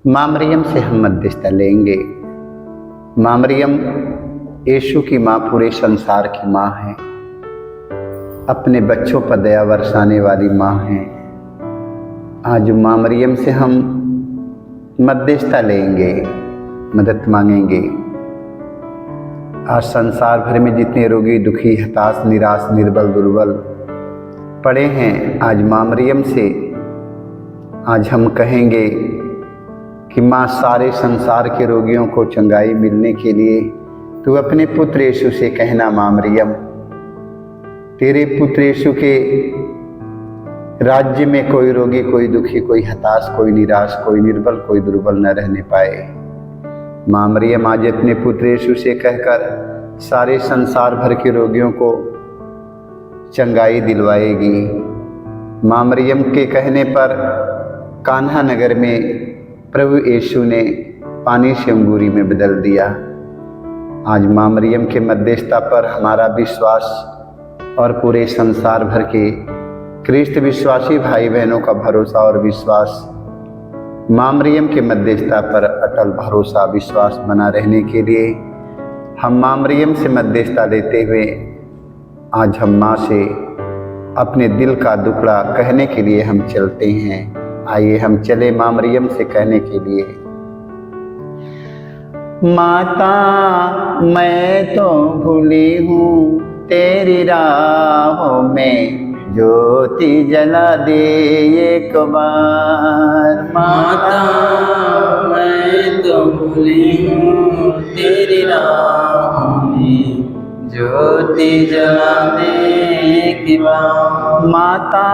माँ मरियम से हम मध्यस्थता लेंगे। माँ मरियम यीशु की माँ, पूरे संसार की माँ है, अपने बच्चों पर दया बरसाने वाली माँ है। आज माँ मरियम से हम मध्यस्थता लेंगे, मदद मांगेंगे। आज संसार भर में जितने रोगी, दुखी, हताश, निराश, निर्बल, दुर्बल पड़े हैं, आज माँ मरियम से आज हम कहेंगे कि माँ, सारे संसार के रोगियों को चंगाई मिलने के लिए तू अपने पुत्र यीशु से कहना, माँ मरियम, तेरे पुत्र यीशु के राज्य में कोई रोगी, कोई दुखी, कोई हताश, कोई निराश, कोई निर्बल, कोई दुर्बल न रहने पाए। माँ मरियम आज अपने पुत्र यीशु से कहकर सारे संसार भर के रोगियों को चंगाई दिलवाएगी। माँ मरियम के कहने पर कान्हा नगर में प्रभु यीशु ने पानी से अंगूरी में बदल दिया। आज माँ मरियम के मध्यस्थता पर हमारा विश्वास और पूरे संसार भर के ख्रिस्त विश्वासी भाई बहनों का भरोसा और विश्वास माँ मरियम के मध्यस्थता पर अटल भरोसा विश्वास बना रहने के लिए हम माँ मरियम से मध्यस्थता लेते हुए आज हम माँ से अपने दिल का दुखड़ा कहने के लिए हम चलते हैं। आइए हम चले माँ मरियम से कहने के लिए। माता, मैं तो भूली हूँ तेरी राहों में, ज्योति जला दे एक बार। माता, मैं तो भूली हूँ तेरी राहों में, ज्योति जला दे एक बार। माता,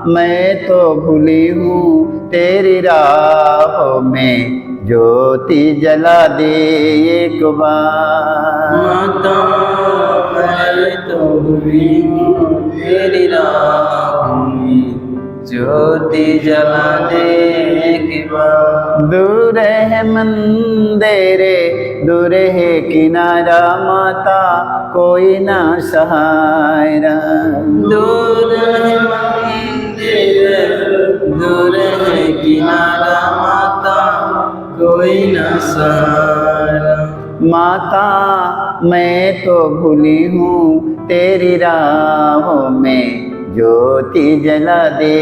मैं तो भूली हूँ तेरी राहों में, ज्योति जला दे एक बार। माता, मैं तो भूली हूँ तेरी राहों में, ज्योति जला दे एक बार। दूर है मंदिरे, दूर है किनारा, माता कोई ना सहारा। दूर है मंदिर, दूर है किनारा, माता कोई न सहारा। माता, मैं तो भूली हूँ तेरी राहों में, ज्योति जला दे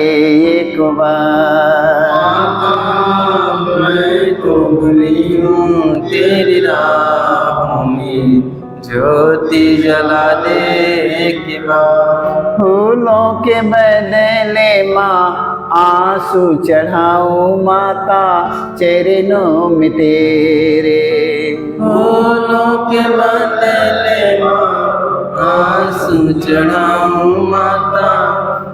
एक बार। माता, मैं तो भूली हूँ तेरी राहों में, ज्योति जला दे एक बार। फूलों के बदले माँ आंसू चढ़ाऊं, माता चरणों में तेरे। फूलों के बदले माँ आंसू चढ़ाऊं, माता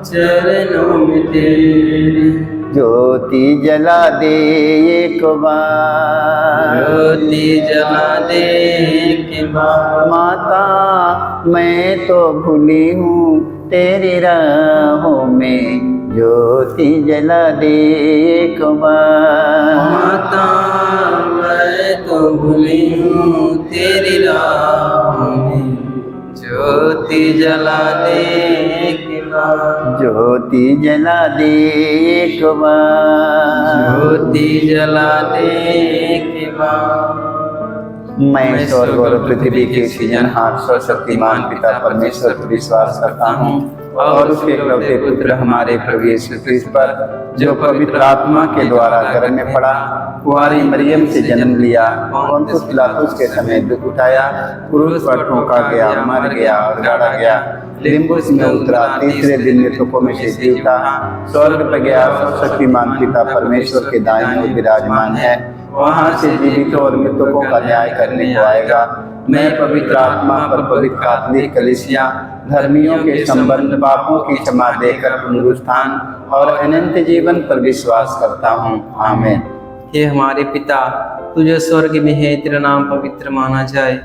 चरणों में तेरे। ज्योति जला दे एक बार, ज्योति जला दे एक बार। माता, मैं तो भूली हूँ तेरी राहों में, ज्योति जला दे एक बार। माता, मैं तो भूली हूँ तेरी राहों में, ज्योति जला दे एक बार। ज्योति जला दे एक बार, ज्योति जला दे एक बार। मैं स्वर्ग और पृथ्वी के सृजनहार सर्वशक्तिमान पिता परमेश्वर पर विश्वास करता हूँ और उसके इकलौते पुत्र हमारे प्रभु यीशु क्रिस्त पर, जो पवित्र आत्मा के द्वारा गर्भ में पड़ा, कुंवारी मरियम से जन्म लिया, पोंतियुस पिलातुस के समय दुख उठाया, क्रूस पर ठोका गया, मर गया और गाड़ा गया, लिम्बुस में उतरा, तीसरे दिन मृतकों में से जी उठा, स्वर्ग पर गया, सर्वशक्तिमान पिता परमेश्वर के दाहिने ओर विराजमान है, वहाँ से जीवितों और मृतकों का न्याय करने को आएगा। मैं पवित्र आत्मा पर, पवित्र कैथोलिक कलीसिया, धर्मियों के संबंध, पापों की क्षमा देकर पुनरुत्थान और अनंत जीवन पर विश्वास करता हूँ। आमीन। हे हमारे पिता, तू जो स्वर्ग में है, तेरा नाम पवित्र माना जाए,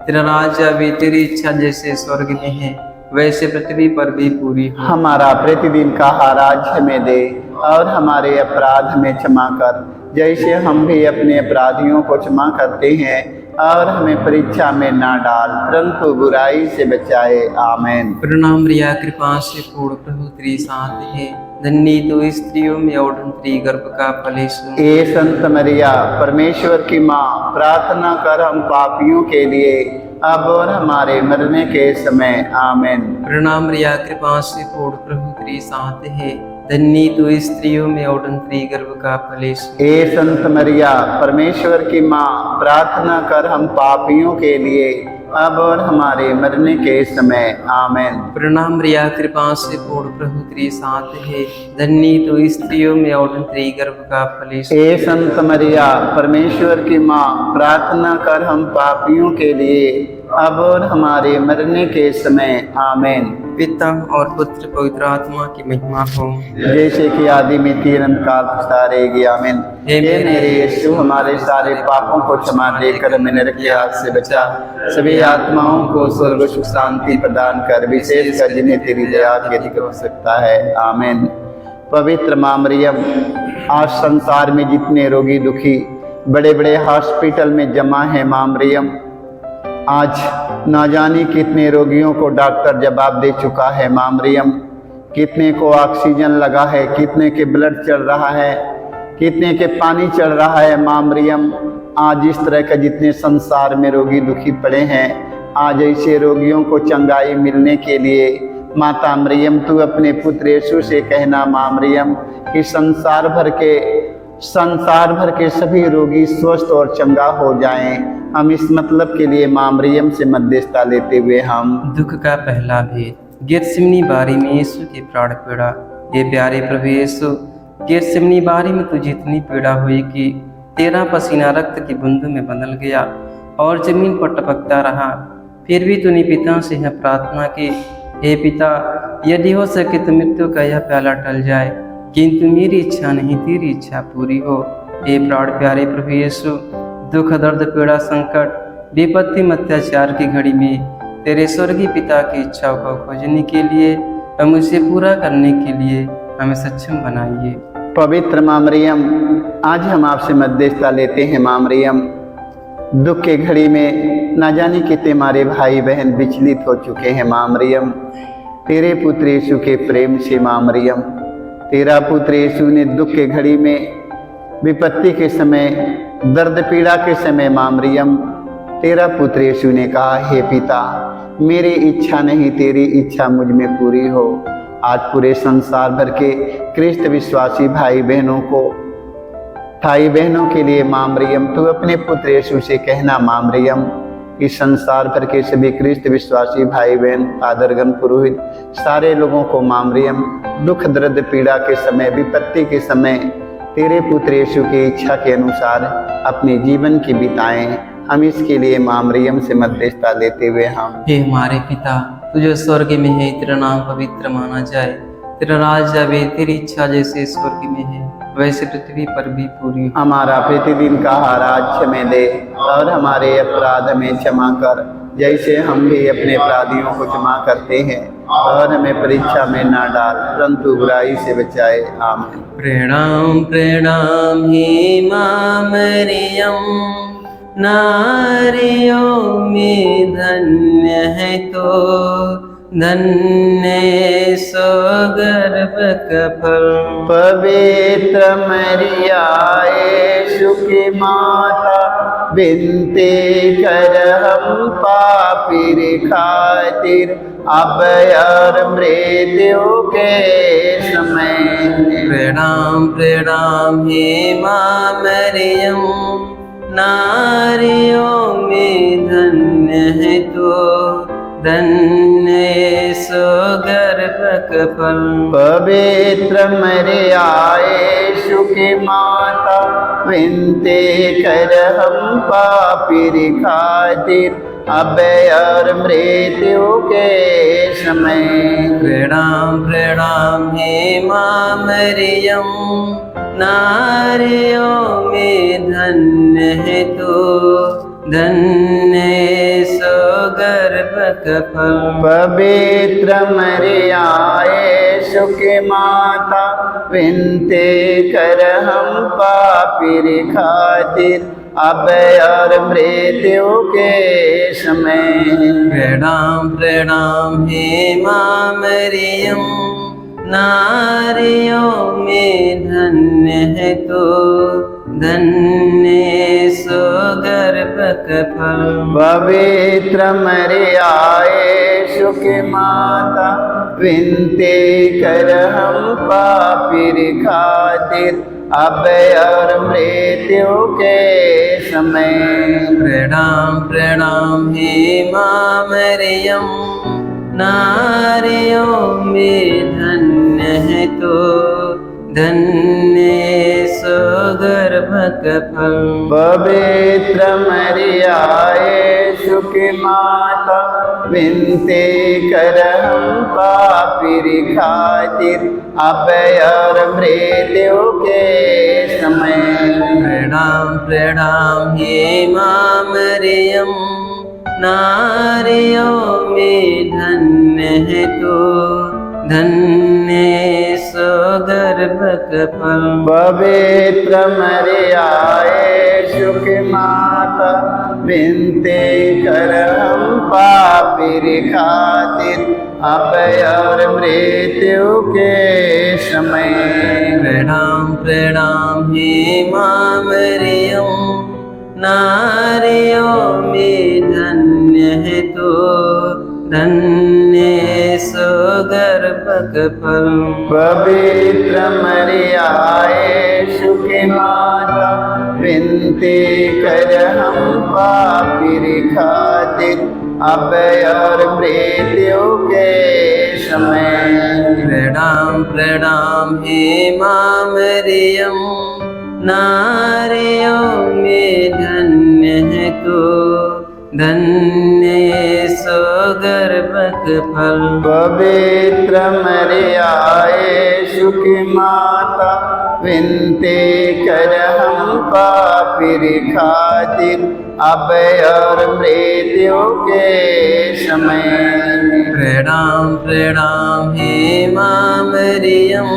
तेरा राज्य आवे, तेरी इच्छा जैसे स्वर्ग में है वैसे पृथ्वी पर भी पूरी हो। हमारा प्रतिदिन का आहार आज हमें दे, और हमारे अपराध हमें क्षमा कर, जैसे हम भी अपने अपराधियों को क्षमा करते हैं, और हमें परीक्षा में ना डाल, परंतु बुराई से बचाए। आमीन। प्रणाम रिया कृपा से पूर्ण प्रभु तेरी साथ है, धन्य तो स्त्रियों में और तेरी गर्भ का फल यीशु। ए संत मरिया, परमेश्वर की माँ, प्रार्थना कर हम पापियों के लिए, अब और हमारे मरने के समय। आमीन। प्रणाम रिया कृपा से पूर्ण प्रभु तेरी साथ है, धन्य तो स्त्रियों में और तेरी गर्भ का फल यीशु। ए संत मरिया, परमेश्वर की माँ, प्रार्थना कर हम पापियों के लिए, अब और हमारे मरने के समय। आमीन। प्रणाम रिया कृपा से पूर्ण प्रभु तेरी साथ है, धन्य तो स्त्रियों में और तेरी गर्भ का फल यीशु। ए संत मरिया, परमेश्वर की माँ, प्रार्थना कर हम पापियों के लिए, अब और हमारे मरने के समय। आमीन। पिता और पुत्र पवित्र आत्मा की महिमा हो, जैसे कि आदि में थी अनंत काल सदा रहेगी। आमीन। हे मेरे यीशु, हमारे सारे पापों को क्षमा देकर हमें नरक के हाथ से बचा, सभी आत्माओं को स्वर्ग सुख शांति प्रदान कर, विशेषकर जिन्हें तेरी दया की अधिक हो सकता है। आमीन। पवित्र माँ मरियम, आज संसार में जितने रोगी दुखी बड़े बड़े हॉस्पिटल में जमा है माँ मरियम, आज ना जाने कितने रोगियों को डॉक्टर जवाब दे चुका है माँ मरियम, कितने को ऑक्सीजन लगा है, कितने के ब्लड चल रहा है, कितने के पानी चल रहा है माँ मरियम। आज इस तरह का जितने संसार में रोगी दुखी पड़े हैं, आज ऐसे रोगियों को चंगाई मिलने के लिए माता मरियम तू अपने पुत्र यीशु से कहना माँ मरियम कि संसार भर के सभी रोगी स्वस्थ और चंगा हो जाएं। हम इस मतलब के लिए माँ मरियम से मध्यस्थता लेते हुए हम दुख का पहला भेद। गेतसेमनी बारी में यीशु की प्राण पीड़ा। ये प्यारे प्रभु यीशु, गेतसेमनी बारी में तुझे इतनी पीड़ा हुई कि तेरा पसीना रक्त की बूंदों में बदल गया और जमीन पर टपकता रहा। फिर भी तूने पिता से यह प्रार्थना की, हे पिता, यदि हो सके तो मृत्यु का यह प्याला टल जाए, किंतु मेरी इच्छा नहीं तेरी इच्छा पूरी हो। हे प्राण प्यारे प्रभु यीशु, दुख दर्द पीड़ा संकट विपत्ति अत्याचार की घड़ी में तेरे स्वर्गीय पिता की इच्छाओं को खोजने के लिए हम उसे पूरा करने के लिए हमें सक्षम बनाइए। पवित्र माँ मरियम, आज हम आपसे मध्यस्थता लेते हैं माँ मरियम। दुख के घड़ी में ना जाने कितने हमारे भाई बहन विचलित हो चुके हैं माँ मरियम। तेरे पुत्र यीशु के प्रेम से माँ मरियम, तेरा पुत्र यीशु ने दुख के घड़ी में, विपत्ति के समय, दर्द पीड़ा के समय माँ मरियम, तेरा पुत्र यीशु ने कहा, हे पिता, मेरी इच्छा नहीं तेरी इच्छा मुझ में पूरी हो। आज पूरे संसार भर के क्रिस्त विश्वासी भाई बहनों के लिए माँ मरियम तू अपने पुत्र यीशु से कहना माँ मरियम, इस संसार भर के सभी क्रिस्त विश्वासी भाई बहन, फादरगण, पुरोहित, सारे लोगों को माँ मरियम दुख दर्द पीड़ा के समय, विपत्ति के समय तेरे पुत्र यीशु की इच्छा के अनुसार अपने जीवन की बिताएं। हम इसके लिए माँ मरियम से मध्यस्थता लेते हुए हम हे हमारे पिता, तुझे स्वर्ग में है, तेरा नाम पवित्र माना जाए, तेरा राज आवे, तेरी इच्छा जैसे स्वर्ग में है वैसे पृथ्वी पर भी पूरी हो। हमारा प्रतिदिन का आहार आज हमें दे और हमारे अपराध हमें क्षमा कर, जैसे हम भी अपने अपराधियों को क्षमा करते हैं, और हमें परीक्षा में ना डाल, परंतु बुराई से बचाए। आमीन। प्रणाम प्रणाम हे माँ मरियम, नारियों में धन्य है तो धन्य सो गर्भ का फल। पवित्र मरिया यीशु की माता, बिनती कर हम पापी खातिर, अब और मृत्यु के समय। प्रणाम प्रणाम हे माँ मरियम, नारियों में धन्य है तो धन्य सो गर्भ का फल। पवित्र मरिया यीशु की माता, विनती कर हम पापी खातिर, अब और मृत्यु के समय। प्रणाम प्रणाम हे माँ मरियम, नारियों में धन्य है तो धन्य सो गर्भ का फल। पवित्र मरिया यीशु की माता, विनती कर हम पापी खातिर, अब और मृत्यु के समय। प्रणाम प्रणाम हे माँ मरियम, नारियों में धन्य है तो, धन्य सो गर्भक फल। पवित्र मरियाए सुखी माता, विनती कर हम पापी खातिर, अब और मृत्यु के समय। प्रणाम प्रणाम हे माँ मरियम, नारियों में धन्य है तो, धन्य सो गर्भक फल। पवित्र मरियाए सुखी माता, विनती कर हम पापी खातिर, अब और मृत्यु के समय। प्रणाम प्रणाम हे माँ मरियम, नारियों में धन्य है तो, धन्य सो गर्भक फल। पवित्र मरियाए सुखी माता, विनती कर हम पापी खातिर, अब और मृत्यु के समय। प्रणाम प्रणाम हे माँ मरियम, नारियों में धन्य है तो, धन्य सो गर्भक फल। पवित्र मरियाए सुखी माता, विनती कर हम पापी खातिर, अब और मृत्यु के समय। प्रणाम प्रणाम हे माँ मरियम, नारियों में धन्य है तो, धन्य सो गर्भक फल। पवित्र मरियाए सुखी माता, विनती कर हम पापी खातिर, अब और मृत्यु के समय। प्रणाम प्रणाम हे माँ मरियम,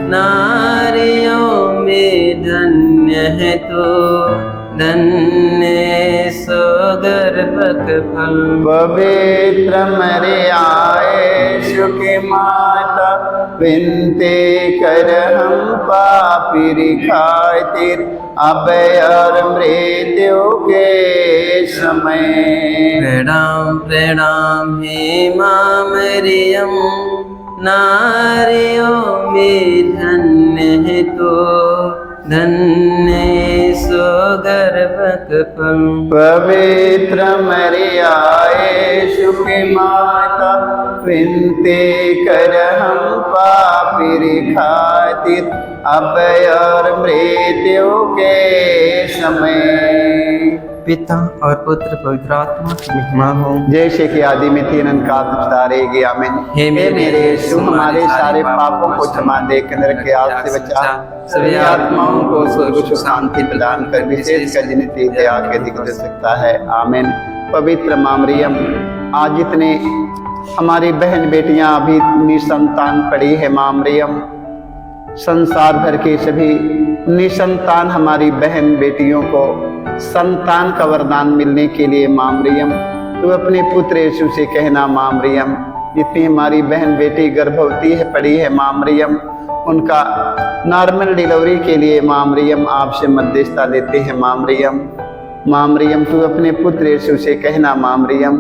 नारियों में धन्य है तो, धन्य सो गर्भक फल। पवित्र मरियाए सुखी माता, विनती कर हम पापी खातिर, अब और मृत्यु के समय। प्रणाम प्रणाम हे माँ मरियम, नारियों में धन्य है तो, धन्य सो गर्भक फल। पवित्र मरियाए सुखी माता, विनती कर हम पापी खातिर, अब और मृत्यु के समय। पिता और पुत्र पवित्र आत्मा की महिमा हो। जैसे कि आदि में तीन अनकात तारेगी आमीन। हे मेरे यीशु, हमारे सारे पापों को क्षमा देकर नरक के आग से बचा, सभी आत्माओं को स्वर्ग सुख शांति प्रदान कर, विशेष कर जिन्हें तेरी दया के अधिक दे सकता है आमीन। पवित्र माँ मरियम, आज इतने हमारी बहन बेटियां अभी निसंतान पड़ी है माँ मरियम, संसार भर के सभी निसंतान हमारी बहन बेटियों को संतान का वरदान मिलने के लिए माँ मरियम, तू अपने पुत्र यीशु से कहना माँ मरियम, जितनी हमारी बहन बेटी गर्भवती है पड़ी है माँ मरियम, उनका नॉर्मल डिलीवरी के लिए माँ मरियम आपसे मध्यस्थता लेते हैं माँ मरियम। माँ मरियम, तू अपने पुत्र यीशु से कहना माँ मरियम,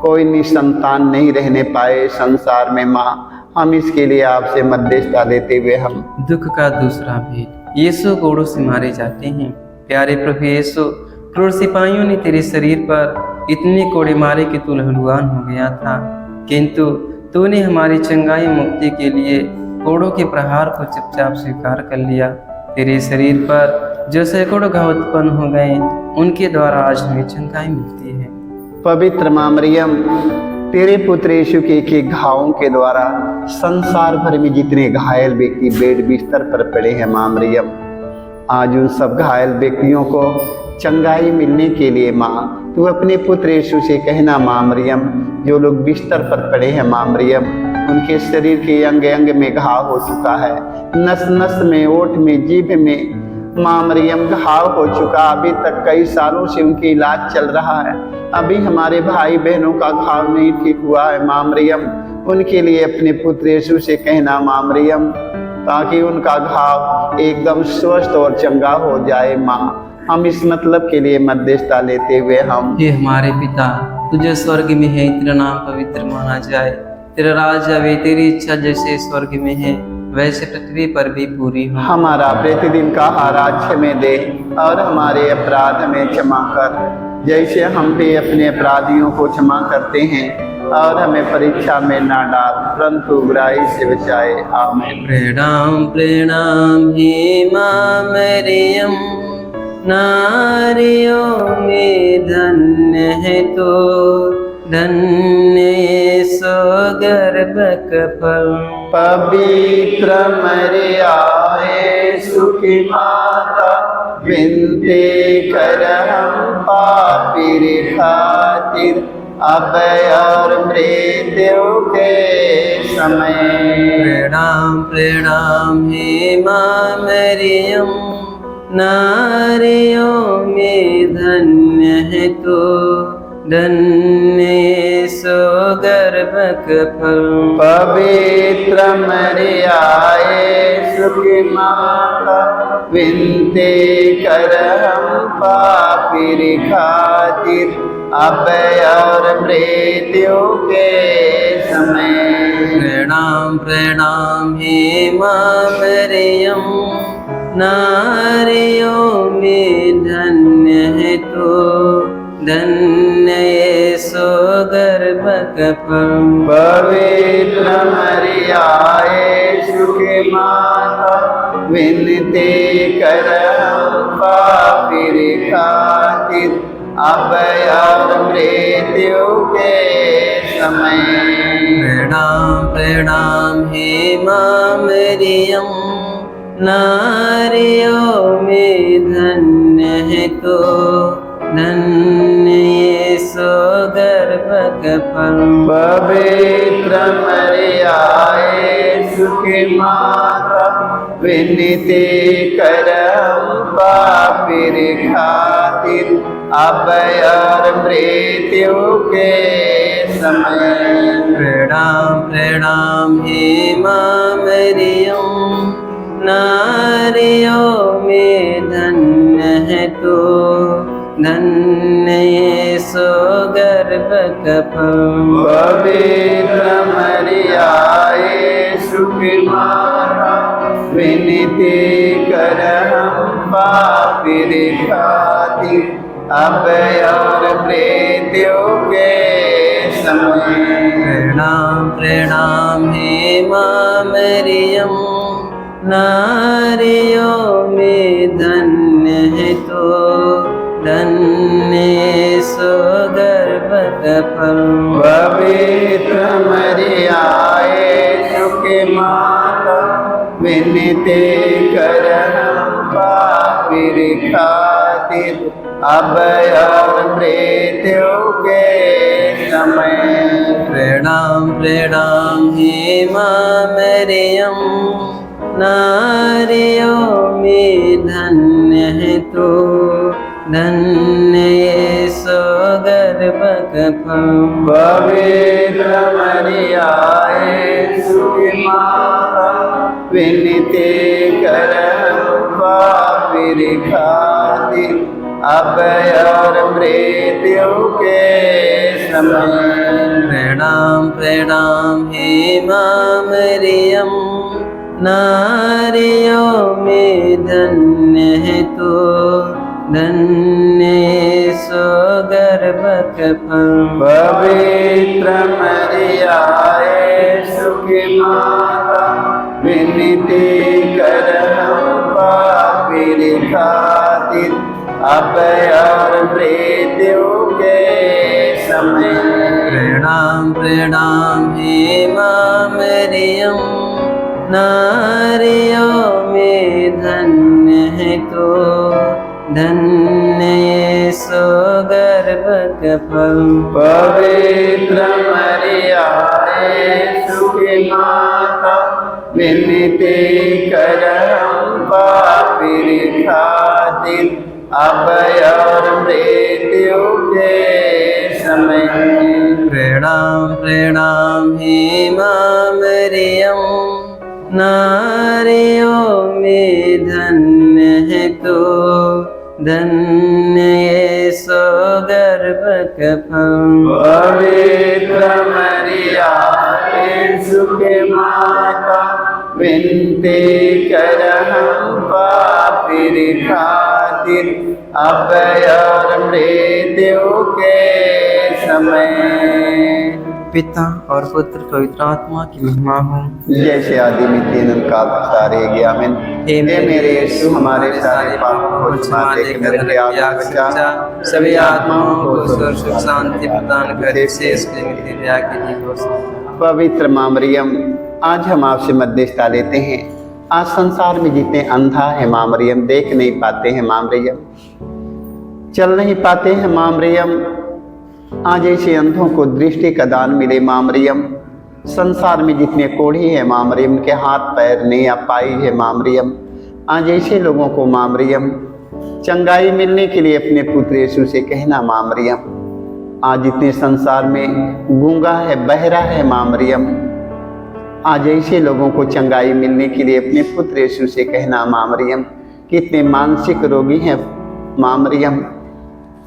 कोई निसंतान नहीं रहने पाए संसार में माँ, हम इसके लिए आपसे मध्यस्थता लेते हुए हम दुख का दूसरा भेद। यीशु कोड़ों से मारे जाते हैं। प्यारे प्रभु यीशु, क्रूर सिपाहियों ने तेरे शरीर पर इतने कोड़े मारे कि तू लहलुहान हो गया था, किंतु तूने हमारी चंगाई मुक्ति के लिए कोड़ों के प्रहार को चुपचाप स्वीकार कर लिया। तेरे शरीर पर जो सैकड़ों घाव उत्पन्न हो गए, उनके द्वारा आज हमें चंगाई मिलती है। पवित्र माँ मरियम, तेरे पुत्र यीशु के एक घावों के द्वारा संसार भर में जितने घायल व्यक्ति बेड बिस्तर पर पड़े हैं माँ मरियम, आज उन सब घायल व्यक्तियों को चंगाई मिलने के लिए माँ, तू अपने पुत्र यीशु से कहना माँ मरियम, जो लोग बिस्तर पर पड़े हैं माँ मरियम, उनके शरीर के अंग अंग में घाव हो चुका है, नस नस में, ओठ में, जीभ में, माँ मरियम घाव हो चुका, अभी तक कई सालों से उनकी इलाज चल रहा है, अभी हमारे भाई बहनों का घाव नहीं ठीक हुआ है। माँ मरियम उनके लिए अपने पुत्र यीशु से कहना माँ मरियम, ताकि उनका घाव एकदम स्वस्थ और चंगा हो जाए। माँ हम इस मतलब के लिए मध्यस्थता लेते हुए हम हे हमारे पिता, तुझे स्वर्ग में है, तेरा नाम पवित्र माना जाए, तेरा राज आवे, तेरी इच्छा जैसे स्वर्ग में है वैसे पृथ्वी पर भी पूरी हो। हमारा प्रतिदिन का आहार आज हमें दे, और हमारे अपराध हमें क्षमा कर, जैसे हम भी अपने अपराधियों को क्षमा करते हैं, और हमें परीक्षा में ना डाल, परंतु बुराई से बचाए। आमीन। प्रणाम प्रणाम हे माँ मरियम, नारियों में धन्य है तो, धन्य यीशु गर्भ का फल। पवित्र मरियम यीशु की माता, विनती कर हम पापी खातिर, अब और मृत्यु के समय। प्रणाम प्रणाम हे माँ मरियम, नारियों में धन्य है तो, धन्य यीशु गर्भ का फल। पवित्र मरियम यीशु की माता, विनती कर हम पापी खातिर, अब और मृत्यु के समय। प्रणाम प्रणाम हे माँ मरियम, नारियों में धन्य है तो, धन्य यीशु गर्भ का फल। पवित्र मरियम यीशु की माता, विनती कर हम पापी खातिर, अब और मृत्यु के समय। प्रणाम प्रणाम हे माँ मरियम, नारियों में धन्य है तो, धन्य यीशु गर्भ का फल। पवित्र मरियम यीशु की माता, विनती कर हम पापी खातिर, अब और मृत्यु के समय। प्रणाम प्रणाम हे माँ मरियम, नारियों में धन्य है तो, धन्य यीशु गर्भ का फल। पवित्र मरियम यीशु की माता, विनती कर हम पापी खातिर, अब और मृत्यु के समय। प्रणाम प्रणाम हे माँ मरियम, नारियों में धन्य है तो, धन्य यीशु गर्भ का फल। पवित्र मरियम यीशु की माता, विनती कर हम पापी खातिर, अब और मृत्यु के समय। प्रणाम प्रणाम हे माँ मरियम, नारियों में धन्य है तो, धन्य यीशु गर्भ का फल। पवित्र मरियम यीशु की माता, विनती कर हम पापी खातिर, अब और मृत्यु के समय। प्रणाम प्रणाम हे माँ मरियम, नारियों में धन्य है तो, धन्य यीशु गर्भ का फल। पवित्र मरियम यीशु की माता, विनती कर हम पापी खातिर, अब और मृत्यु के समय। प्रणाम प्रणाम हे माँ मरियम, नारियों में धन्य है तो, धन्य यीशु गर्भ का फल। पवित्र मरियम यीशु की माता, विनती कर हम पापी पापिर खातिर अब और मृत्यु के समय। प्रणाम प्रणाम हे माँ मरियम, नारियों में धन्य है तो, धन्य यीशु गर्भ का फल। पवित्र मरिया यीशु के माता, विनती कर हम पापिर खातिर अब और मृत्यु के समय। पिता और पुत्र पवित्र आत्मा की महिमा हो, जैसे आदि में तीन काल सारे गया। आमीन। हे मेरे यीशु, हमारे सारे पापों को क्षमा देकर मेरे आग बचा, सभी आत्माओं को स्वर्ग सुख शांति प्रदान कर, शेष के नित्य दया के लिए घोषणा। पवित्र माँ मरियम, आज हम आपसे मध्यस्थता लेते हैं। आज संसार में जितने अंधा है माँ मरियम, देख नहीं पाते हैं माँ मरियम, चल नहीं पाते हैं माँ मरियम, आज ऐसे अंधों को दृष्टि का दान मिले माँ मरियम। संसार में जितने कोढ़ी हैं माँ मरियम, के हाथ पैर नहीं आ पाई है माँ मरियम, आज ऐसे लोगों को माँ मरियम चंगाई मिलने के लिए अपने पुत्र यीशु से कहना माँ मरियम। आज जितने संसार में गूंगा है, बहरा है माँ मरियम, आज ऐसे लोगों को चंगाई मिलने के लिए अपने पुत्र यीशु से कहना माँ मरियम। कितने मानसिक रोगी हैं माँ मरियम,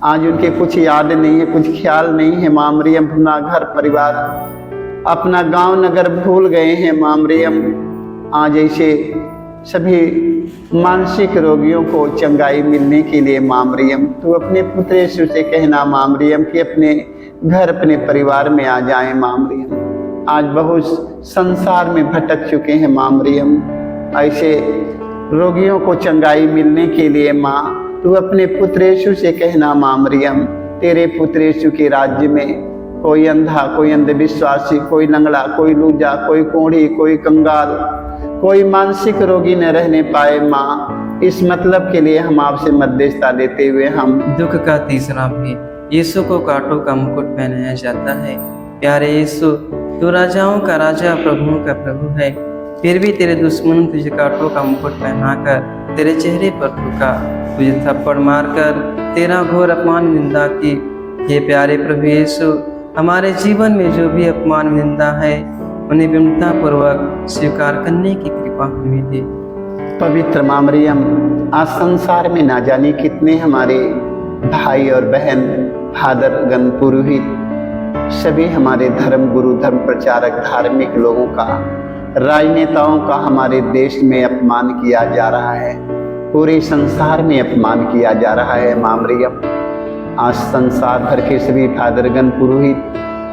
आज उनके कुछ याद नहीं है, कुछ ख्याल नहीं है माँ मरियम, अपना घर परिवार अपना गांव नगर भूल गए हैं माँ मरियम। आज ऐसे सभी मानसिक रोगियों को चंगाई मिलने के लिए माँ मरियम तू अपने पुत्र यीशु से कहना माँ मरियम कि अपने घर अपने परिवार में आ जाएं माँ मरियम। आज बहुत संसार में भटक चुके हैं माँ मरियम, ऐसे रोगियों को चंगाई मिलने के लिए माँ तू अपने पुत्र यीशु से कहना माँ मरियम। तेरे पुत्र यीशु के राज्य में कोई अंधा, कोई अंधविश्वासी, कोई लंगड़ा, कोई लूजा, कोई कोढ़ी, कोई कंगाल, कोई मानसिक रोगी न रहने पाए माँ। इस मतलब के लिए हम आपसे मध्यस्थता लेते हुए हम दुख का तीसरा भी, यीशु को कांटों का मुकुट पहनाया जाता है। प्यारे यीशु, तू राजाओं का राजा, प्रभुओं का प्रभु है, फिर भी तेरे दुश्मन तुझे कांटों का मुकुट पहनाकर तेरे चेहरे पर थूका, तुझे थप्पड़ मारकर तेरा घोर अपमान निंदा की। हे प्यारे प्रभु यीशु, हमारे जीवन में जो भी अपमान निंदा है उन्हें विनम्रता पूर्वक स्वीकार करने की कृपा हमें दे। पवित्र माँ मरियम, आज संसार में ना जाने कितने हमारे भाई और बहन, फादरगण, पुरोहित, सभी हमारे धर्म गुरु, धर्म प्रचारक, धार्मिक लोगों का, राजनेताओं का हमारे देश में अपमान किया जा रहा है, पूरे संसार में अपमान किया जा रहा है माँ मरियम। आज संसार भर के सभी फादरगण, पुरोहित,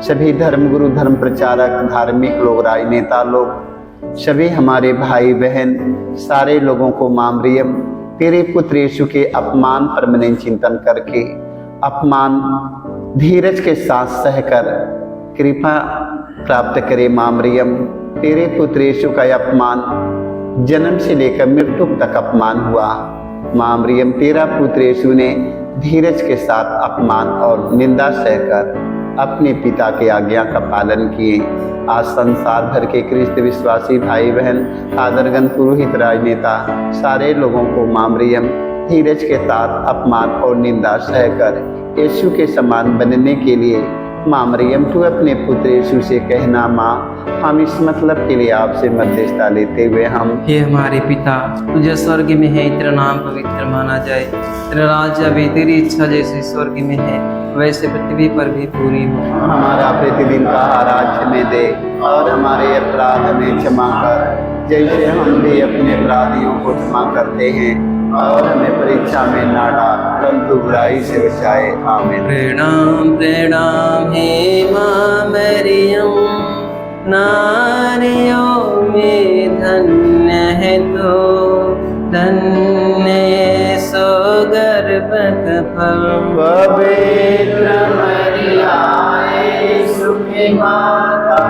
सभी धर्मगुरु, धर्म प्रचारक, धार्मिक लोग, राजनेता लोग, सभी हमारे भाई बहन, सारे लोगों को माँ मरियम तेरे पुत्र यीशु के अपमान पर मैंने चिंतन करके अपमान धीरज के साथ सहकर कृपा प्राप्त करे माँ मरियम। तेरे पुत्र यीशु का अपमान जन्म से लेकर मृत्यु तक अपमान हुआ माँ मरियम। तेरा पुत्र यीशु ने धीरज के साथ अपमान और निंदा सहकर अपने पिता के आज्ञा का पालन किए। आज संसार भर के ख्रिस्त विश्वासी भाई बहन, फादरगण, पुरोहित, राजनेता, सारे लोगों को माँ मरियम धीरज के साथ अपमान और निंदा सहकर यीशु के समान बनने के लिए माँ मरियम तू अपने पुत्र यीशु से कहना माँ। हम इस मतलब के लिए आपसे मध्यस्थता लेते हुए हम हे हमारे पिता, तुझे स्वर्ग में है, तेरा नाम पवित्र माना जाए, तेरा राज्य भी, तेरी इच्छा जैसे स्वर्ग में है वैसे पृथ्वी पर भी पूरी हो। हमारा प्रतिदिन का आहार आज हमें दे और हमारे अपराध हमें क्षमा कर, जैसे हम भी अपने अपराधियों को क्षमा करते हैं, और हमें परीक्षा में ना डाल परंतु बुराई से बचाए। आमीन। प्रणाम प्रणाम हे माँ मरियम, नारियों में धन्य है तो, धन्य यीशु गर्भ का फल। पवित्र मरिया यीशु की माता,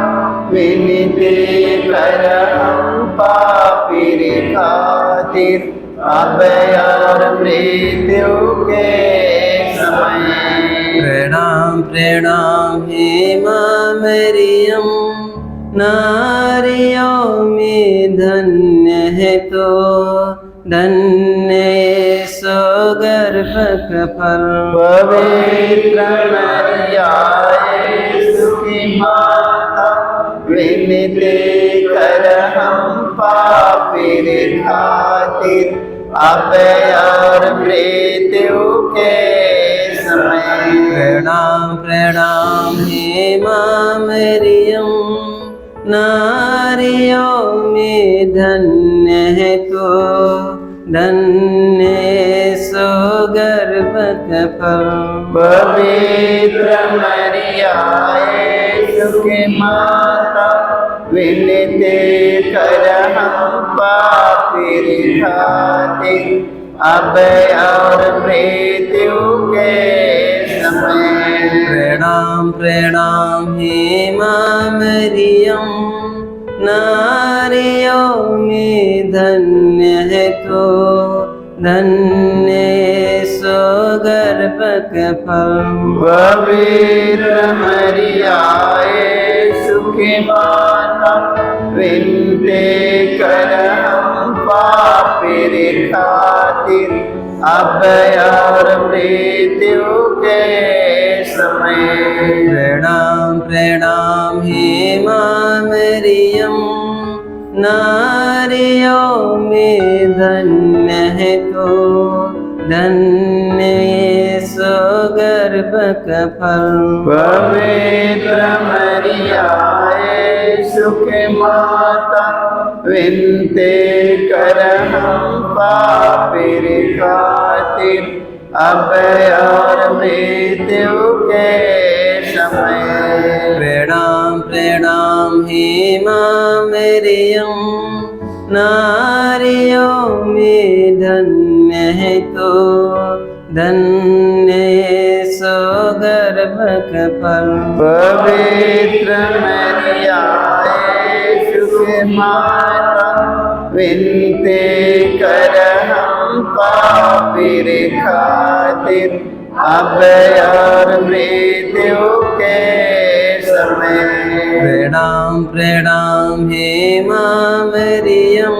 विनती कर हम पापी खातिर अब और मृत्यु के समय। प्रणाम प्रणाम हे माँ मरियम, नारियों में धन्य है तो, धन्य गर्भक फल। पवित्र मरिया यीशु की माता, विनती कर हम पापी खातिर, अब और मृत्यु के समय। प्रणाम प्रणाम हे माँ मरियम, नारियों में धन्य है तो, धन्य सो गर्भक फल। पवित्र मरिया यीशु की माता, विनती कर हम पापी खातिर, अब और मृत्यु के समय। प्रणाम प्रणाम हे माँ मरियम, नारियों में धन्य है तो, धन्य सो गर्भक फल। पवित्र मरिया यीशु की माता, विनती कर हम पापी खातिर, अब और मृत्यु के समय। प्रणाम प्रणाम हे माँ मरियम, नारियों में धन्य है तो, धन्य सो गर्भक फल। पवित्र मरिया यीशु की माता, विनती कर हम पापी खातिर, अब और मृत्यु के समय। प्रणाम प्रणाम हे माँ मरियम, नारियों में धन्य है तो, धन्य सो गर्भक फल। पवित्र मरिया यीशु की माता, विनती कर हम पापी खातिर, अब और मृत्यु के समय। प्रणाम प्रणाम हे माँ मरियम,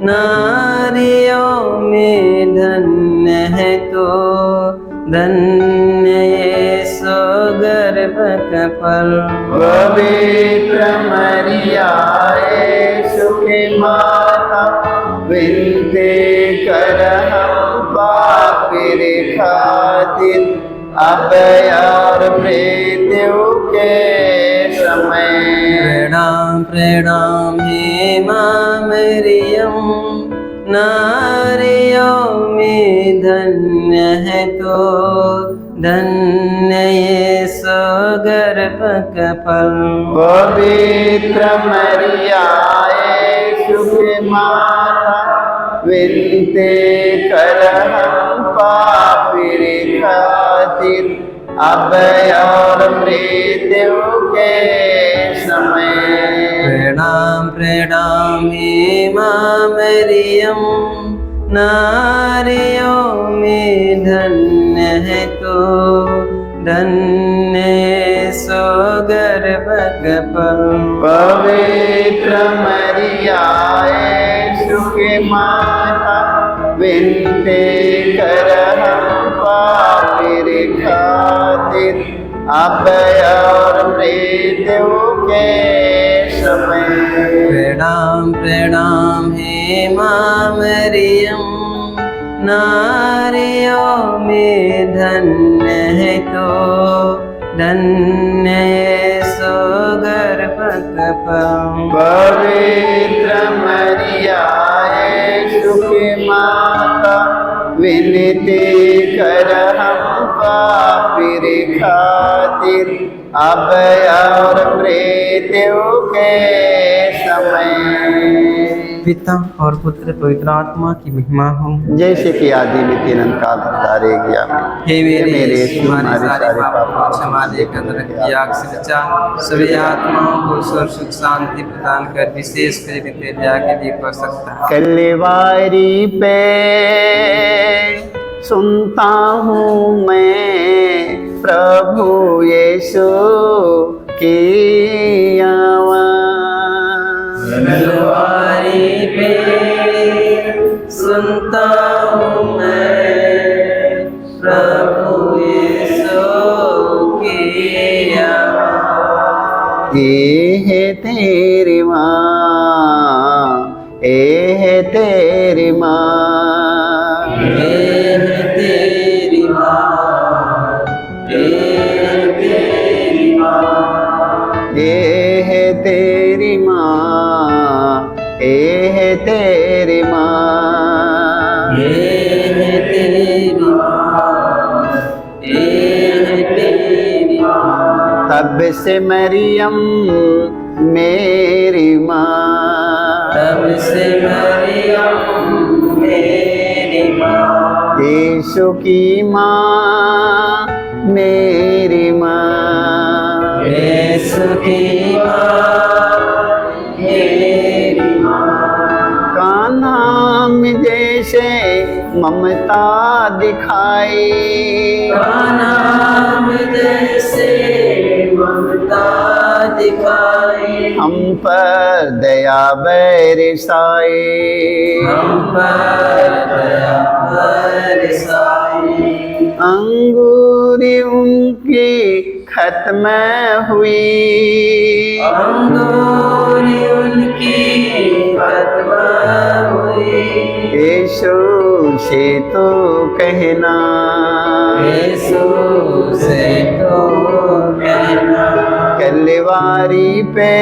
नारियों में धन्य है तो, धन्य सो गर्भक फल। पवित्र मरिया यीशु की माता, विनती कर हम पापी खातिर, अब और मृत्यु के समय। प्रणाम प्रणाम हे माँ मरियम, नारियों में धन्य है तो, धन्य सो गर्भक फल। पवित्र मरिया यीशु की माता, विनती कर हम पापी खातिर, अब और मृत्यु के समय। प्रणाम प्रणाम हे माँ मरियम, नारियों में धन्य है तो, धन्य सो गर्भक फल। पवित्र मरिया यीशु की माता, विनती कर हम पापी खातिर, अब और मृत्यु के समय। प्रणाम प्रणाम हे माँ मरियम, नारियों में धन्य है तो, धन्य सो गर्भक फल। पवित्र मरिया यीशु की माता, विनती कर हम पापी खातिर, अब और मृत्यु के समय। पिता और पुत्र पवित्र आत्मा की महिमा हो, जैसे कि आदि में तीन काल तारे गया। हे मेरे हमारे सारे पापों को क्षमा देकर रखिए, शिक्षा सभी आत्माओं को स्वर्ग सुख शांति प्रदान कर, विशेष कर के लिए कर सकता है। कल्वारी पे सुनता हूँ मैं प्रभु यीशु की आवाज़। कल्वारी पे सुनता हूँ मैं प्रभु यीशु की आवाज़। ये है तेरी माँ, ये है तेरी माँ, ये है तेरी माँ, ये है तेरी माँ, ये है तेरी माँ, ये है तेरी माँ, ये है तेरी माँ, ये है तेरी माँ। तब से मरियम मेरी माँ, तब से मरियम मेरी माँ, यीशु की माँ मेरी माँ, यीशु की माँ मेरी माँ। का नाम जैसे ममता दिखाई, का नाम जैसे ममता दिखाई, हम पर दया बरसाए, हम पर दया बरसाई। अंगूरी उनकी खत्म हुई, अंगूरी उनकी खत्म हुई, यीशु से तो कहना, यीशु से तो कहना, कलवारी पे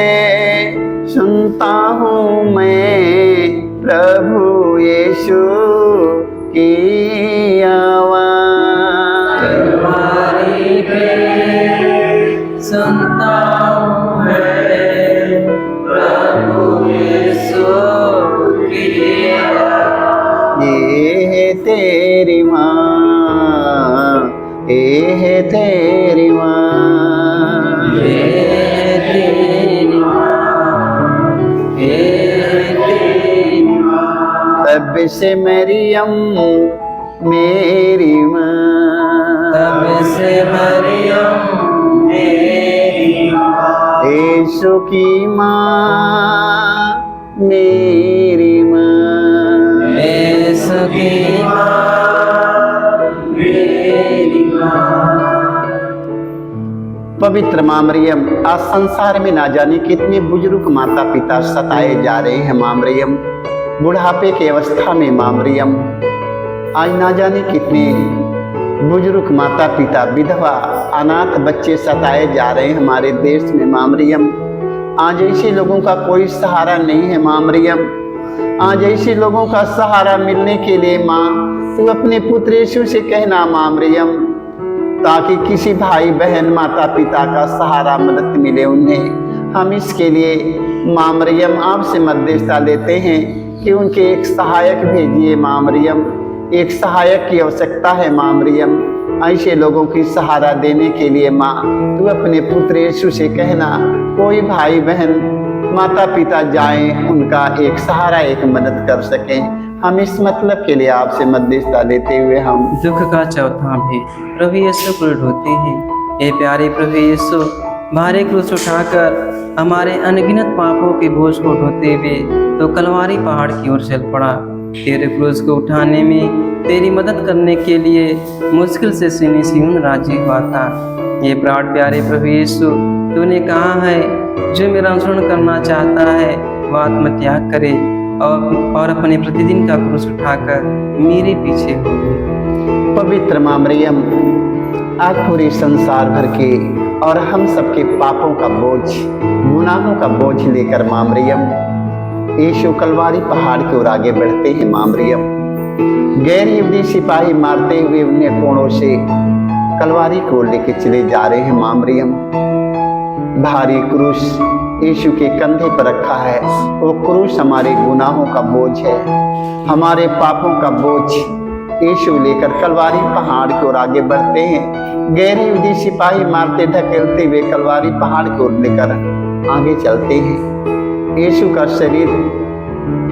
सुनता हूँ मैं प्रभु यीशु की आवाज़, कलवारी पे सुनता हूँ मैं प्रभु यीशु की आवाज़। ये है तेरी माँ, ये है तेरी माँ, ये है तेरी माँ, ये है तेरी माँ। तब से मरियम मेरी माँ, तब से मरियम मेरी माँ, यीशु की माँ मेरी माँ, यीशु की माँ मेरी माँ। पवित्र माँ मरियम, आज संसार में ना जाने कितने बुजुर्ग माता पिता सताए जा रहे हैं माँ मरियम, बुढ़ापे की अवस्था में माँ मरियम, आज ना जाने कितने बुजुर्ग माता पिता विधवा अनाथ बच्चे सताए जा रहे हैं हमारे देश में माँ मरियम। आज ऐसे लोगों का कोई सहारा नहीं है माँ मरियम, आज ऐसे लोगों का सहारा मिलने के लिए माँ तू अपने पुत्र यीशु से कहना माँ मरियम, ताकि किसी भाई बहन माता पिता का सहारा मदद मिले उन्हें। हम इसके लिए माँ मरियम आपसे मध्यस्थता लेते हैं कि उनके एक सहायक भेजिए माँ मरियम, एक सहायक की आवश्यकता है माँ मरियम। ऐसे लोगों की सहारा देने के लिए माँ तू अपने पुत्र यीशु से कहना, कोई भाई बहन माता पिता जाएं, उनका एक सहारा एक मदद कर सकें। हम इस मतलब के लिए आपसे मध्यस्थता लेते हुए हम दुख का चौथा भी प्रभु यीशु को ढोते हैं। ये प्यारे प्रभु यीशु भारी क्रूस उठाकर हमारे अनगिनत पापों के बोझ को ढोते हुए तो कलवारी पहाड़ की ओर चल पड़ा। तेरे क्रूस को उठाने में तेरी मदद करने के लिए मुश्किल से सीने सियून राजी हुआ था। ये प्राण प्यारे प्रभु यीशु, तूने कहा है जो मेरा अनुसरण करना चाहता है वह आत्मत्याग करे और अपने प्रतिदिन का क्रूस उठाकर मेरे पीछे हो। पवित्र माँ मरियम, आज पूरे संसार भर के और हम सबके पापों का बोझ, गुनाहों का बोझ लेकर माँ मरियम यीशु कलवारी पहाड़ की ओर आगे बढ़ते हैं माँ मरियम। गैर यहूदी सिपाही मारते हुए उन्हें कोड़ों से कलवारी को लेके चले जा रहे हैं माँ मरियम। भारी क्रूस यीशु के कंधे पर रखा है, वो क्रूस हमारे गुनाहों का बोझ है, हमारे पापों का बोझ यीशु लेकर कलवारी पहाड़ की ओर आगे बढ़ते हैं। गैर यहूदी सिपाही मारते धकेलते हुए कलवारी पहाड़ की ओर लेकर आगे चलते हैं। यीशु का शरीर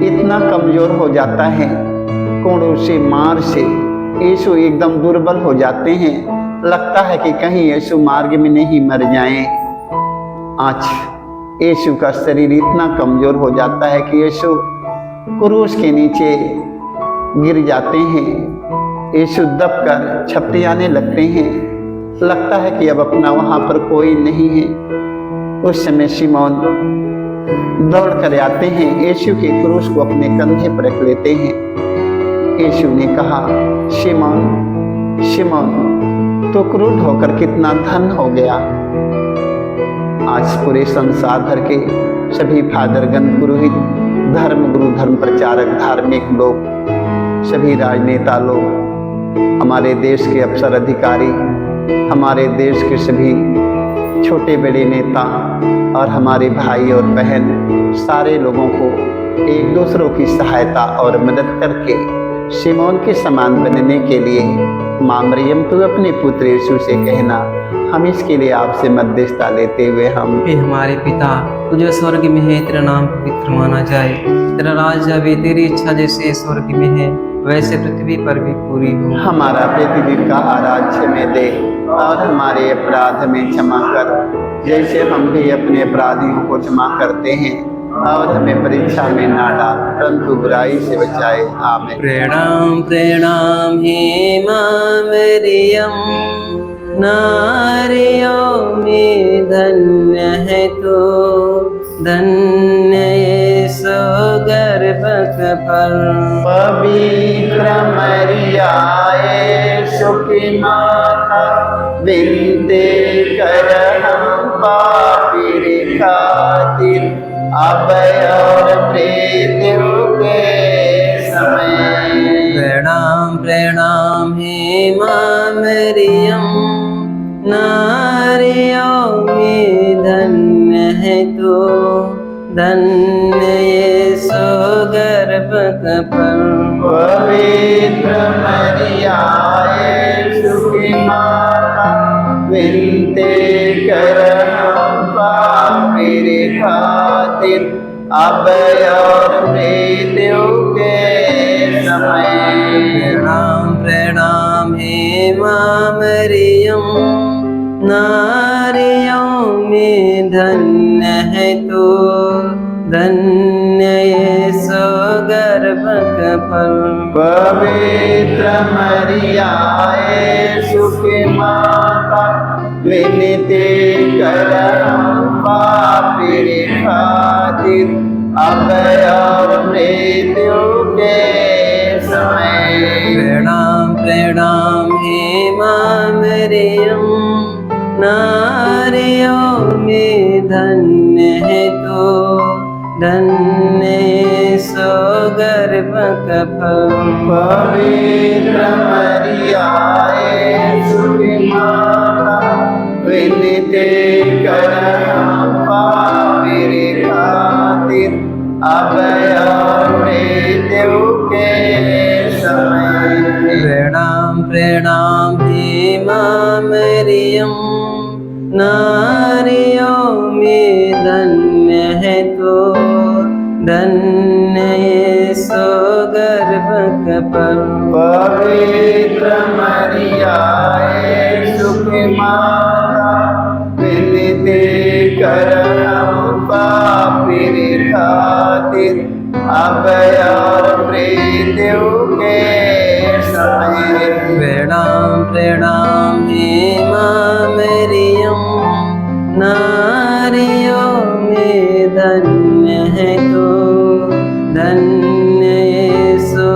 इतना कमजोर हो जाता है, कोड़ों से मार से यीशु एकदम दुर्बल हो जाते हैं। लगता है कि कहीं यीशु मार्ग में नहीं मर जाएं। आज यीशु का शरीर इतना कमजोर हो जाता है कि यीशु क्रूस के नीचे गिर जाते हैं। यीशु दबकर छपटियाने लगते हैं। लगता है कि अब अपना वहां पर कोई नहीं है। उस समय शिमोन दौड़ कर आते हैं, यीशु के क्रूस को अपने कंधे पर रख लेते हैं। यीशु ने कहा, शिमोन शिमोन, तो क्रूर होकर कितना धन हो गया। आज पूरे संसार भर के सभी फादरगण, पुरोहित, धर्मगुरु, धर्म प्रचारक, धार्मिक लोग, सभी राजनेता लोग, हमारे देश के अफसर अधिकारी, हमारे देश के सभी छोटे बड़े नेता और हमारे भाई और बहन, सारे लोगों को एक दूसरों की सहायता और मदद करके शिमोन के समान बनने के लिए माँ मरियम, तू अपने पुत्र यीशु से कहना, हम इसके लिए आपसे मध्यस्थता लेते हुए हम हे हमारे पिता, तुझे स्वर्ग में है, तेरा नाम पवित्र माना जाए, तेरा राज आवे, तेरी इच्छा जैसे स्वर्ग में है वैसे पृथ्वी पर भी पूरी हो। हमारा प्रतिदिन का आहार हमें दे और हमारे अपराध में क्षमा कर, जैसे हम भी अपने अपराधियों को क्षमा करते हैं, और हमें परीक्षा में ना डाल परंतु बुराई से बचाए। आमीन। प्रणाम प्रणाम हे माँ मरियम, नारियों में धन्य है तो, धन्य यीशु गर्भक फल। पवित्र मरिया यीशु की माता, विनती कर हम पापी खातिर, अब और मृत्यु के समय। प्रणाम प्रणाम हे माँ मरियम, नारियों में धन्य है तो, धन्य यीशु गर्भक फल। पवित्र मरिया यीशु की माता, विनती कर हम पापी खातिर, अब और मृत्यु के समय। प्रणाम प्रणाम हे माँ मरियम, नारियों में धन्य है तो, धन्य यीशु गर्भक फल। पवित्र मरिया यीशु की माता, विनती कर हम पापी खातिर, अब और मृत्यु के समय। प्रणाम प्रणाम हे माँ मरियम, नारियों में धन्य है तो, धन्य यीशु गर्भक फल। पवित्र मरिया यीशु की माता, विनती कर हम पापी खातिर, अब और मृत्यु के समय। प्रणाम प्रणाम हे माँ मरियम, नारियों में धन्य है तो, धन्य यीशु गर्भक फल। पवित्र मरिया यीशु की माता, विनती कर हम पापी खातिर, अब और मृत्यु के समय। प्रणाम प्रणाम हे माँ मरियम, नारियों में धन्य है तो, धन्य यीशु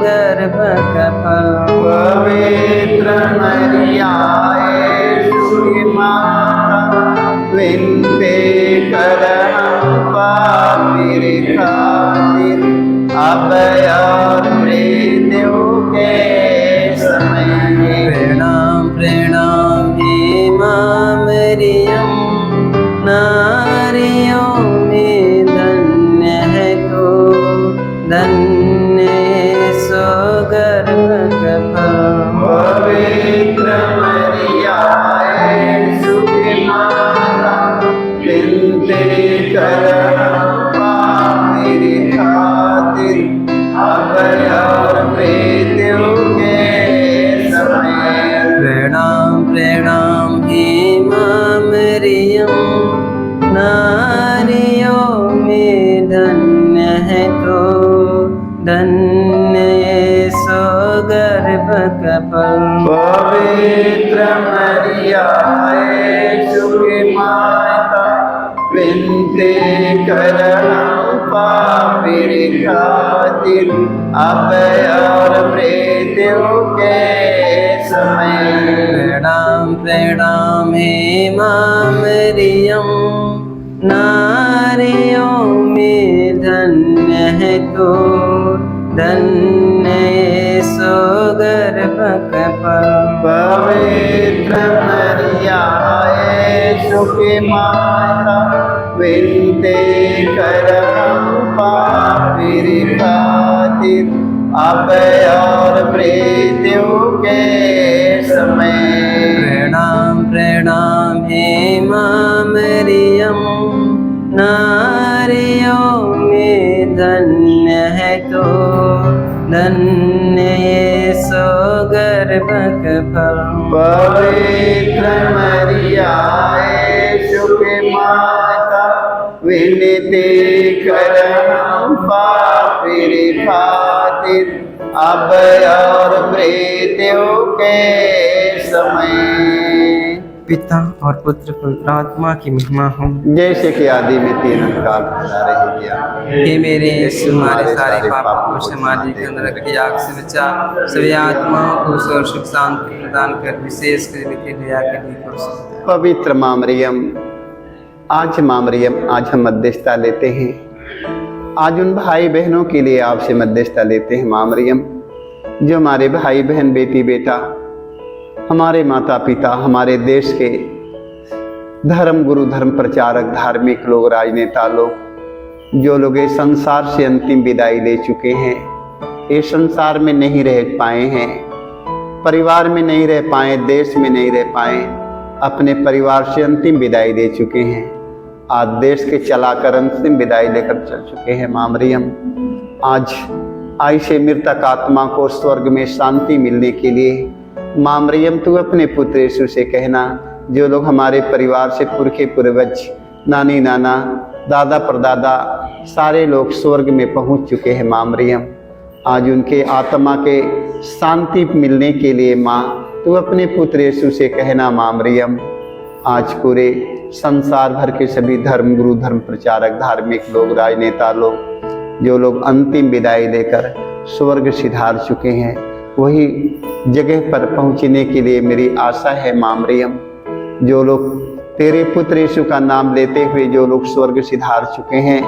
गर्भक फल। पवित्र मरिया यीशु की माता, विनती कर हम पापी खातिर, अब और मृत्यु के समय। प्रणाम प्रणाम हे माँ मरियम, नारियों में धन्य है तो, धन्य यीशु गर्भक फल। पवित्र मरिया यीशु की माता, विनती कर हम पापी खातिर, अब और मृत्यु के समय। प्रणाम प्रणाम हे माँ मरियम, नारियों में धन्य है तो, धन्य यीशु गर्भक पवित्र मरिया यीशु की माता, विनती कर हम पापी खातिर, अब और मृत्यु के समय। प्रणाम प्रणाम हे माँ मरियम, नारियों में धन्य है तो, धन्य यीशु गर्भक फल। पवित्र मरिया यीशु की माता, विनती कर हम पापी खातिर, अब और मृत्यु के समय। प्रणाम प्रणाम हे माँ मरियम, नारियों में धन्य है तो, धन्य यीशु गर्भक फल। पवित्र मरिया यीशु की माता, विनती कर हम पापी खातिर, अब और मृत्यु के समय। पिता और पुत्र पवित्र आत्मा की महिमा हो, जैसे कि आदि में तीन काल बना रही गया। हे मेरे यीशु, हमारे सारे पापों को क्षमा देकर नरक की आग से बचा, सभी आत्माओं को स्वर्ग सुख शांति प्रदान कर, विशेष कर नित्य दया के लिए कर। पवित्र माँ मरियम, आज माँ मरियम, आज हम मध्यस्थता लेते हैं। आज उन भाई बहनों के लिए आपसे मध्यस्थता लेते हैं माँ मरियम, जो हमारे भाई बहन, बेटी बेटा, हमारे माता पिता, हमारे देश के धर्म गुरु, धर्म प्रचारक, धार्मिक लोग, राजनेता लोग, जो लोग इस संसार से अंतिम विदाई ले चुके हैं, इस संसार में नहीं रह पाए हैं, परिवार में नहीं रह पाए, देश में नहीं रह पाए, अपने परिवार से अंतिम विदाई दे चुके हैं, आज देश के चलाकर अंतिम विदाई लेकर चल चुके हैं। माँ मरियम, आज ऐसे मृतक आत्मा को स्वर्ग में शांति मिलने के लिए माँ मरियम, तू अपने पुत्र यीशु से कहना, जो लोग हमारे परिवार से पुरखे पूर्वज, नानी नाना, दादा परदादा, सारे लोग स्वर्ग में पहुंच चुके हैं माँ मरियम, आज उनके आत्मा के शांति मिलने के लिए माँ, तू अपने पुत्र यीशु से कहना माँ मरियम। आज पूरे संसार भर के सभी धर्म गुरु, धर्म प्रचारक, धार्मिक लोग, राजनेता लोग, जो लोग अंतिम विदाई लेकर स्वर्ग सिधार चुके हैं, वही जगह पर पहुंचने के लिए मेरी आशा है माँ मरियम। जो लोग तेरे पुत्र यीशु का नाम लेते हुए जो लोग स्वर्ग सिधार चुके हैं,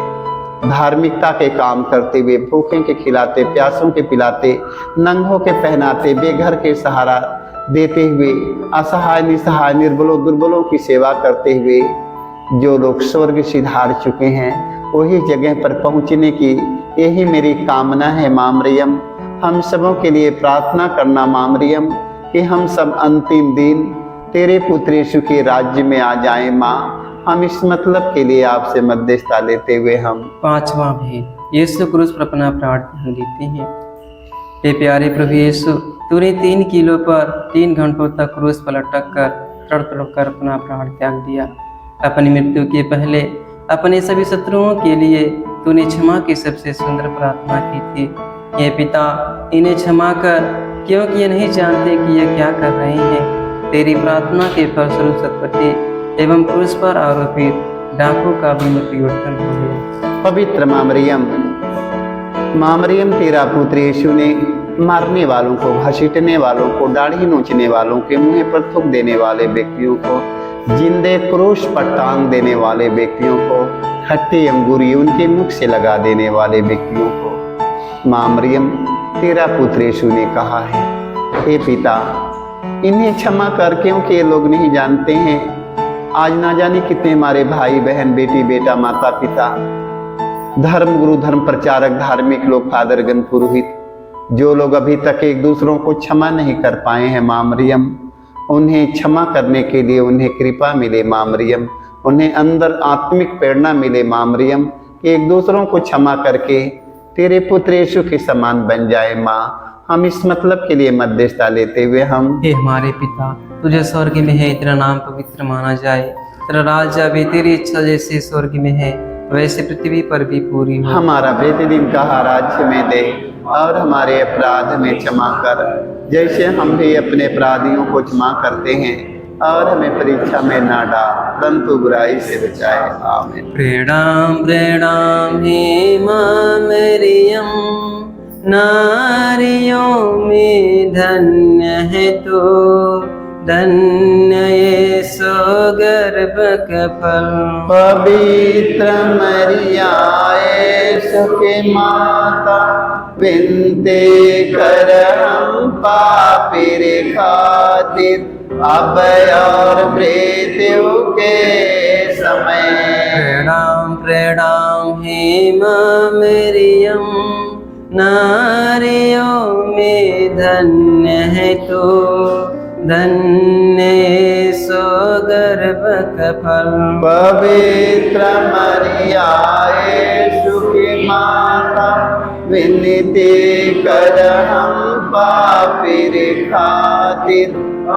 धार्मिकता के काम करते हुए, भूखे के खिलाते, प्यासों के पिलाते, नंगों के पहनाते, बेघर के सहारा देते हुए, असहाय निसहाय निर्बलों दुर्बलों की सेवा करते हुए जो लोग स्वर्ग सिधार चुके हैं, वही जगह पर पहुंचने की यही मेरी कामना है माँ मरियम। हम सबों के लिए प्रार्थना करना माँ मरियम, कि हम सब अंतिम दिन तेरे पुत्र यीशु के राज्य में आ जाएं माँ। हम इस मतलब के लिए आपसे मध्यस्थता लेते हुए हम पांचवा भेद, यीशु क्रूस पर अपना प्राण त्याग देते हैं। हे प्यारे प्रभु यीशु, तूने 3 किलो पर 3 घंटों तक क्रूस पर लटक कर तड़प कर अपना प्राण त्याग दिया। अपनी मृत्यु के पहले अपने सभी शत्रुओं के लिए तूने क्षमा की सबसे सुंदर प्रार्थना की थी। हे पिता, इन्हें क्षमा कर, क्योंकि ये नहीं जानते कि ये क्या कर रहे हैं। तेरी प्रार्थना के फलस्वरूप सतपति एवं क्रूस पर आरोपित डाकू का भी मृत्युदंड हो गया। पवित्र माँ मरियम, माँ मरियम, तेरा पुत्र यीशु ने मारने वालों को, घसीटने वालों को, दाढ़ी नोचने वालों के मुंह पर थूक देने वाले व्यक्तियों को, जिंदे क्रूस पर टांग देने वाले व्यक्तियों को, खट्टी अंगूरी उनके मुख से लगा देने वाले व्यक्तियों को, माँ मरियम, तेरा पुत्र यीशु ने कहा है, हे पिता, इन्हें क्षमा कर, क्योंकि ये लोग नहीं जानते हैं। आज ना जाने कितने हमारे भाई बहन, बेटी बेटा, माता पिता, धर्म गुरु, धर्म प्रचारक, धार्मिक लोग, फादरगण, पुरोहित, जो लोग अभी तक एक दूसरों को क्षमा नहीं कर पाए हैं माँ मरियम, उन्हें क्षमा करने के लिए उन्हें कृपा मिले माँ मरियम, उन्हें अंदर आत्मिक प्रेरणा मिले माँ मरियम, कि एक दूसरों को क्षमा करके तेरे पुत्र यीशु के समान बन जाए माँ। हम इस मतलब के लिए मध्यस्थता लेते हुए हम हे हमारे पिता, तुझे स्वर्ग में है, तेरा नाम पवित्र माना जाए, तेरा राज्य आवे, तेरी इच्छा जैसे स्वर्ग में है वैसे पृथ्वी पर भी पूरी हो। हमारा प्रतिदिन का राज्य में दे, और हमारे अपराध में क्षमा कर, जैसे हम भी अपने अपराधियों को क्षमा करते हैं, और हमें परीक्षा में ना डाल परंतु बुराई से बचाए। आमीन। प्रणाम प्रणाम हे माँ मरियम, नारियों में धन्य है तो, धन्य यीशु गर्भ का फल। पवित्र मरियाए सुखी माता, विनती कर हम पापी रे खातिर, अब और मृत्यु के समय। प्रणाम प्रणाम हे माँ मरियम, नारियों में धन्य है तो, धन्य यीशु गर्भ का फल। पवित्र मरियाए सुखी माता, विनती कर हम पापी रे खातिर,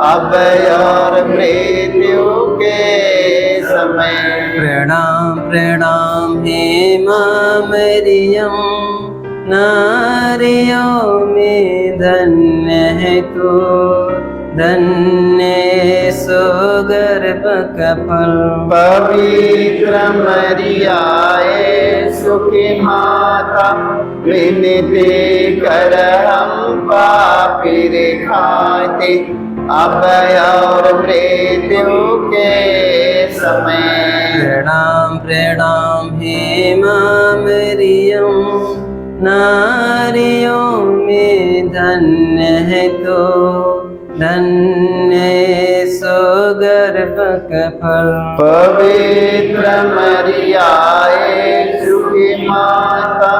अब और मृत्यु के समय। प्रणाम प्रणाम हे माँ मरियम, नारियों में धन्य है तो, धन्य यीशु गर्भ का फल। पवित्र मरियाए सुखी माता, विनती कर हम पापी रे खातिर, अब और मृत्यु के समय। प्रणाम प्रणाम हे माँ मरियम, नारियों में धन्य है तो, धन्य यीशु गर्भ का फल। पवित्र मरियाए सुखी माता,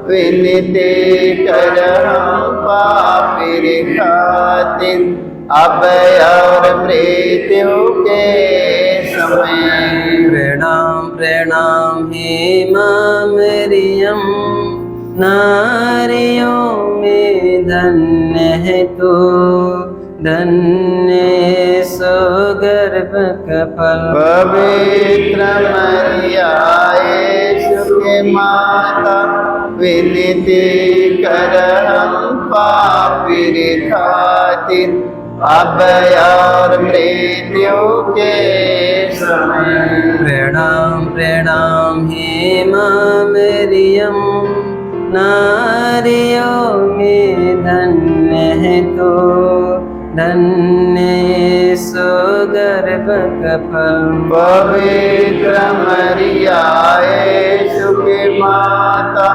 विनती कर हम पापी रे खातिर, अब और मृत्यु के समय। प्रणाम प्रणाम हे माँ मरियम, नारियों में धन्य है तो, धन्य यीशु गर्भ का फल। पवित्र मरियाए सुखी माता, विनती कर हम पापी रे खातिर, अब और मृत्यु के समय। प्रणाम प्रणाम हे माँ मरियम, नारियों में धन्य है तो, धन्य यीशु गर्भ का फल। पवित्र मरियाए सुखी माता,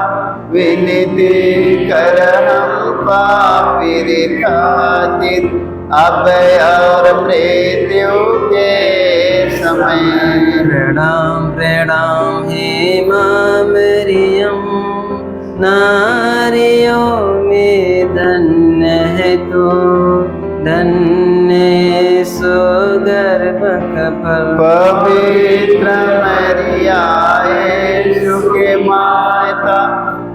विनती कर हम पापी रे खातिर, अब और मृत्यु के समय। प्रणाम प्रणाम हे माँ मरियम, नारियों में धन्य है तो, धन्य यीशु गर्भ का फल। पवित्र मरियाए सुखी माता,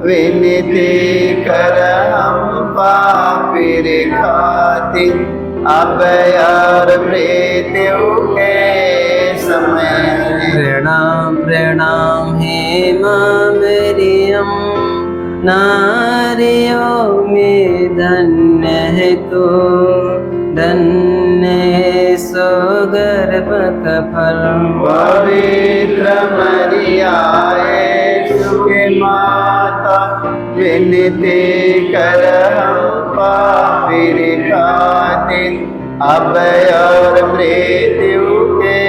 विनती कर हम पापी रे खातिर, अब और मृत्यु के समय। प्रणाम प्रणाम हे माँ मरियम, नारियों में धन्य है तो, धन्य यीशु गर्भ का फल। पवित्र मरियाए सुखी माता, विनती कर हम पापी रे खातिर, अब और मृत्यु के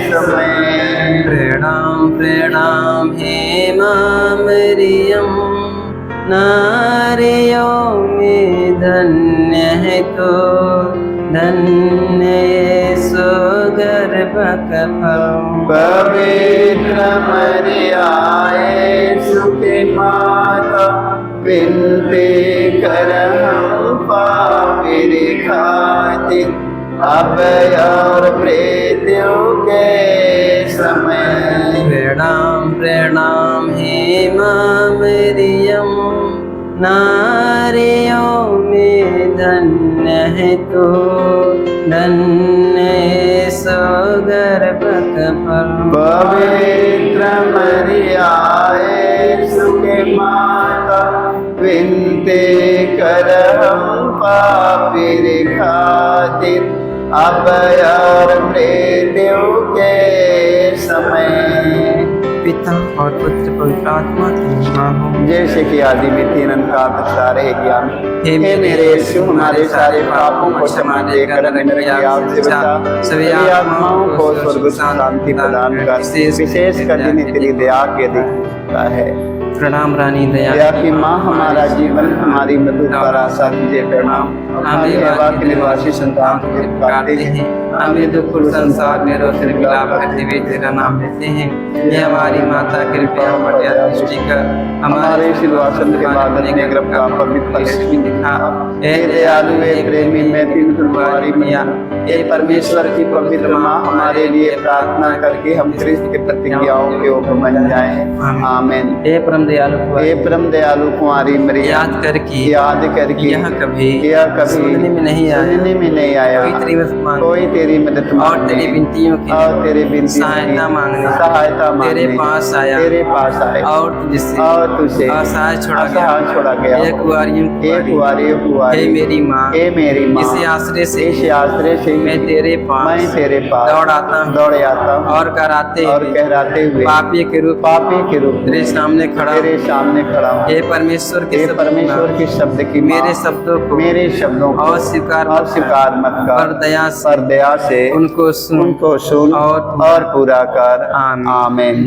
समय। प्रणाम प्रणाम हे माँ मरियम, नारियों में धन्य है तो, धन्य यीशु गर्भ का फल। पवित्र मरियाए सुखी माता, विनती कर हम पापी रे खातिर, अब और मृत्यु के समय। प्रणाम प्रणाम हे माँ मरियम, नारियों में धन्य है तो, धन्य यीशु गर्भ का फल। पवित्र मरियाए सुखी माता, विनती कर हम पापी मेरे खातिर अब और मृत्यु के समय। पिता और पुत्र पवित्र आत्मा की महिमा हो। जैसे कि आदि में तीन अनंत सारे ज्ञान। हे मेरे यीशु, हमारे सारे पापों को क्षमा देकर हमें नरक की आग से बचा, सभी आत्माओं को स्वर्ग शांति प्रदान कर, विशेष कर जिन्हें तेरी दया के अधिकता है। प्रणाम रानी दया की माँ, हमारा जीवन हमारी मधुर पर आशा तुझे प्रणाम। हमें हवा के निवासी संतान को पुकारते हैं, हमें दुख संसार में रोते विलाप करते हुए तेरा नाम लेते हैं। ये हमारी माता कृपया मर्यादा दृष्टि कर हमारे सिलवासन के बाद अपने गर्भ का पवित्र लक्ष्मी दिखा। हे दयालु, हे प्रेमी, मैं तीन तुम्हारी मैया, हे परमेश्वर की पवित्र माँ, हमारे लिए प्रार्थना करके हम क्रिस्त के प्रतिज्ञाओं के योग्य बन जाएं। आमीन। हे परम दयालु कुंवारी मरियम, याद करके यह कभी सुनने में नहीं आया, कोई तेरी मदद और तेरी विनतियों की सहायता मांगने तेरे पास आया और तुझसे असहाय छोड़ा गया। हे कुंवारियों, हे मेरी माँ, इस आश्रय से मैं तेरे पास दौड़ाता हूँ और कहराते हुए पापी के रूप तेरे सामने खड़ा हूँ। हे परमेश्वर के शब्द की मेरे शब्दों को अस्वीकार मत कर, पर दया से उनको सुन और पूरा कर। आमीन।